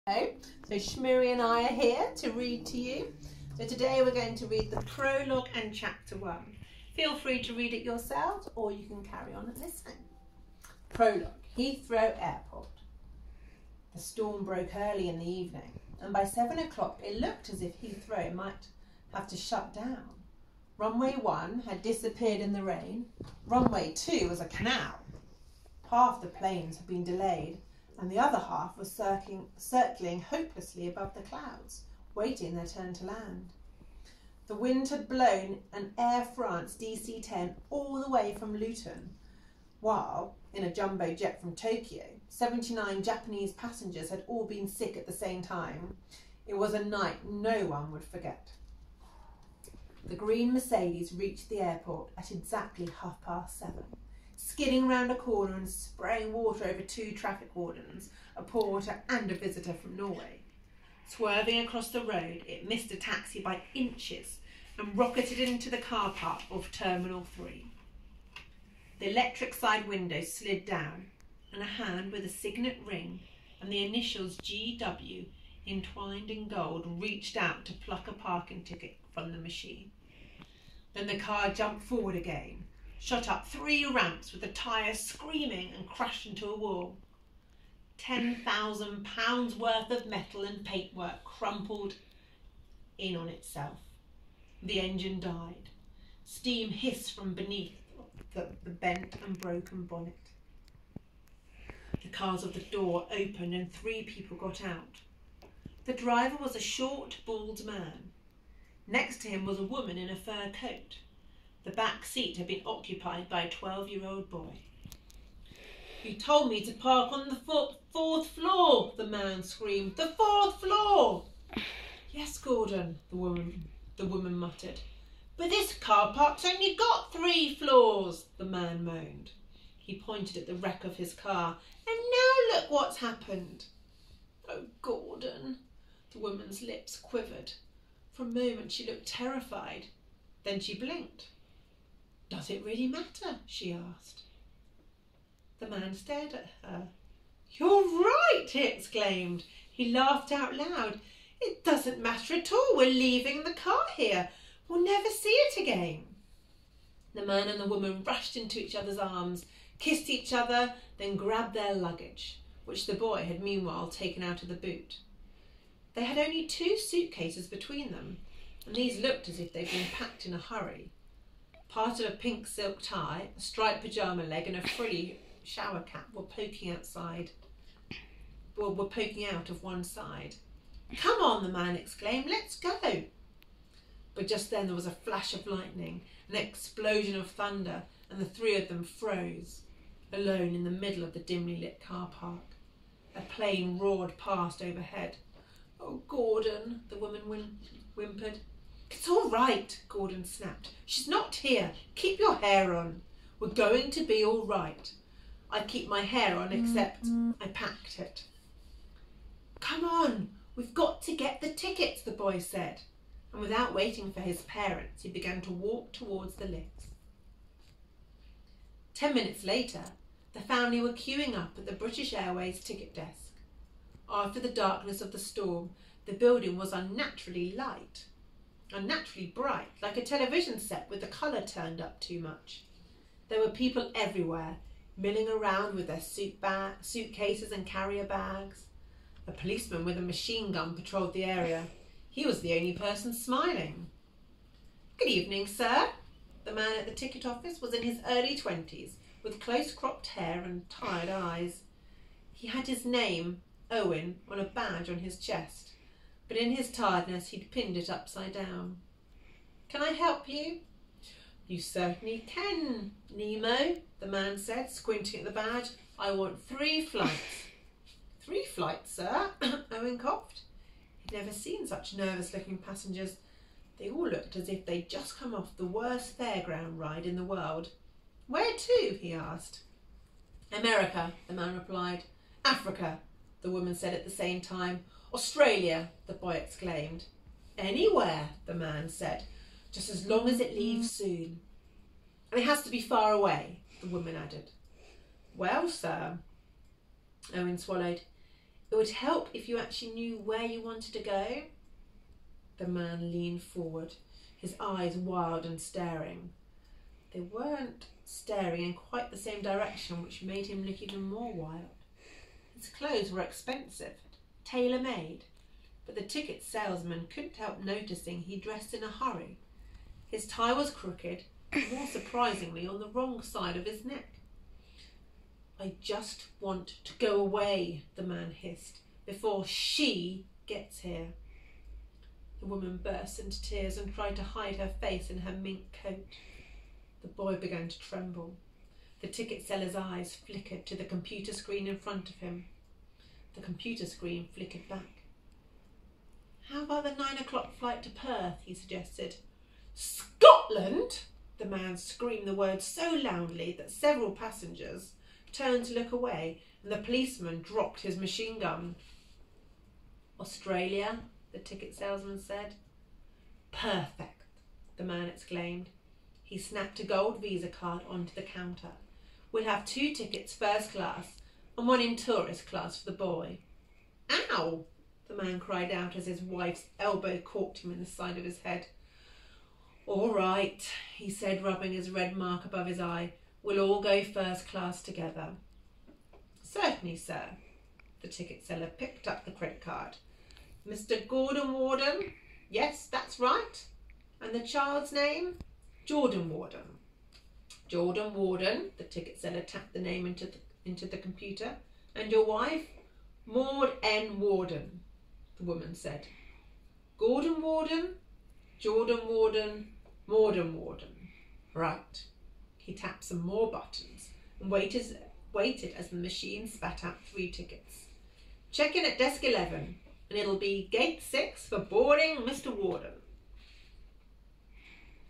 So Shmuri and I are here to read to you. So today we're going to read the prologue and chapter 1. Feel free to read it yourselves or you can carry on and listen. Prologue, Heathrow Airport. The storm broke early in the evening and by 7 o'clock it looked as if Heathrow might have to shut down. Runway 1 had disappeared in the rain. Runway 2 was a canal. Half the planes had been delayed and the other half was circling hopelessly above the clouds, waiting their turn to land. The wind had blown an Air France DC-10 all the way from Luton, while, in a jumbo jet from Tokyo, 79 Japanese passengers had all been sick at the same time. It was a night no one would forget. The green Mercedes reached the airport at exactly 7:30. Skidding round a corner and spraying water over 2 traffic wardens, a porter and a visitor from Norway. Swerving across the road, it missed a taxi by inches and rocketed into the car park of Terminal 3. The electric side window slid down and a hand with a signet ring and the initials GW entwined in gold reached out to pluck a parking ticket from the machine. Then the car jumped forward again, shot up 3 ramps with the tyres screaming and crashed into a wall. £10,000 worth of metal and paintwork crumpled in on itself. The engine died. Steam hissed from beneath the bent and broken bonnet. The cars of the door opened and 3 people got out. The driver was a short, bald man. Next to him was a woman in a fur coat. The back seat had been occupied by a 12-year-old boy. "You told me to park on the 4th floor," the man screamed. "The 4th floor!" "Yes, Gordon," the woman muttered. "But this car park's only got 3 floors," the man moaned. He pointed at the wreck of his car. "And now look what's happened." "Oh, Gordon," the woman's lips quivered. For a moment she looked terrified. Then she blinked. "Does it really matter?" she asked. The man stared at her. "You're right," he exclaimed. He laughed out loud. "It doesn't matter at all. We're leaving the car here. We'll never see it again." The man and the woman rushed into each other's arms, kissed each other, then grabbed their luggage, which the boy had meanwhile taken out of the boot. They had only 2 suitcases between them, and these looked as if they'd been packed in a hurry. Part of a pink silk tie, a striped pyjama leg and a frilly shower cap were poking out of one side. "Come on," the man exclaimed, "let's go." But just then there was a flash of lightning, an explosion of thunder, and the 3 of them froze, alone in the middle of the dimly lit car park. A plane roared past overhead. "Oh, Gordon," the woman whimpered. "It's all right," Gordon snapped. "She's not here. Keep your hair on. We're going to be all right. I keep my hair on except I packed it." "Come on, we've got to get the tickets," the boy said. And without waiting for his parents, he began to walk towards the lifts. 10 minutes later, the family were queuing up at the British Airways ticket desk. After the darkness of the storm, the building was unnaturally bright, like a television set with the colour turned up too much. There were people everywhere, milling around with their suitcases and carrier bags. A policeman with a machine gun patrolled the area. He was the only person smiling. "Good evening, sir." The man at the ticket office was in his early 20s, with close-cropped hair and tired eyes. He had his name, Owen, on a badge on his chest, but in his tiredness he'd pinned it upside down. "Can I help you?" "You certainly can, Nemo," the man said, squinting at the badge. "I want 3 flights." "3 flights, sir," Owen coughed. He'd never seen such nervous-looking passengers. They all looked as if they'd just come off the worst fairground ride in the world. "Where to?" he asked. "America," the man replied. "Africa," the woman said at the same time. "Australia," the boy exclaimed. "Anywhere," the man said, "just as long as it leaves soon." "And it has to be far away," the woman added. "Well, sir," Owen swallowed, It would help if you actually knew where you wanted to go. The man leaned forward, his eyes wild and staring. They weren't staring in quite the same direction, which made him look even more wild. His clothes were expensive, tailor-made, but the ticket salesman couldn't help noticing he dressed in a hurry. His tie was crooked, and more surprisingly on the wrong side of his neck. "I just want to go away," the man hissed, "before she gets here." The woman burst into tears and tried to hide her face in her mink coat. The boy began to tremble. The ticket seller's eyes flickered to the computer screen in front of him. The computer screen flickered back. "How about the 9 o'clock flight to Perth?" he suggested. "Scotland!" The man screamed the word so loudly that several passengers turned to look away, and the policeman dropped his machine gun. "Australia," the ticket salesman said. "Perfect," the man exclaimed. He snapped a gold Visa card onto the counter. "We'll have 2 tickets first class and 1 in tourist class for the boy." "Ow!" the man cried out as his wife's elbow caught him in the side of his head. "All right," he said, rubbing his red mark above his eye. "We'll all go first class together." "Certainly, sir." The ticket seller picked up the credit card. "Mr. Gordon Warden?" "Yes, that's right." "And the child's name?" "Jordan Warden." "Jordan Warden." The ticket seller tapped the name into the computer. "And your wife?" "Maud N. Warden," the woman said. "Gordon Warden, Jordan Warden, Morden Warden. Right." He tapped some more buttons and waited as the machine spat out 3 tickets. "Check in at desk 11, and it'll be gate 6 for boarding Mr. Warden."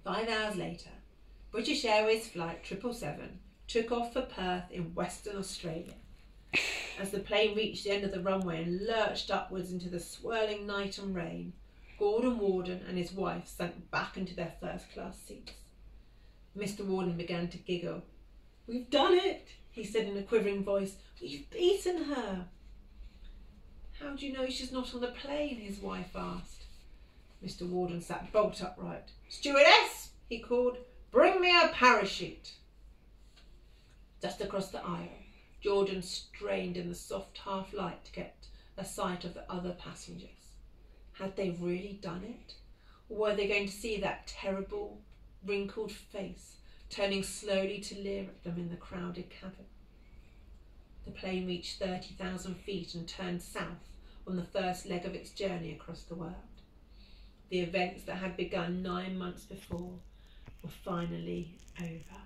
5 hours later, British Airways flight 777 took off for Perth in Western Australia. As the plane reached the end of the runway and lurched upwards into the swirling night and rain, Gordon Warden and his wife sank back into their first-class seats. Mr. Warden began to giggle. "We've done it," he said in a quivering voice. "We've beaten her." "How do you know she's not on the plane?" his wife asked. Mr. Warden sat bolt upright. "Stewardess," he called, "bring me a parachute." Just across the aisle, Jordan strained in the soft half-light to get a sight of the other passengers. Had they really done it? Or were they going to see that terrible, wrinkled face turning slowly to leer at them in the crowded cabin? The plane reached 30,000 feet and turned south on the first leg of its journey across the world. The events that had begun 9 months before were finally over.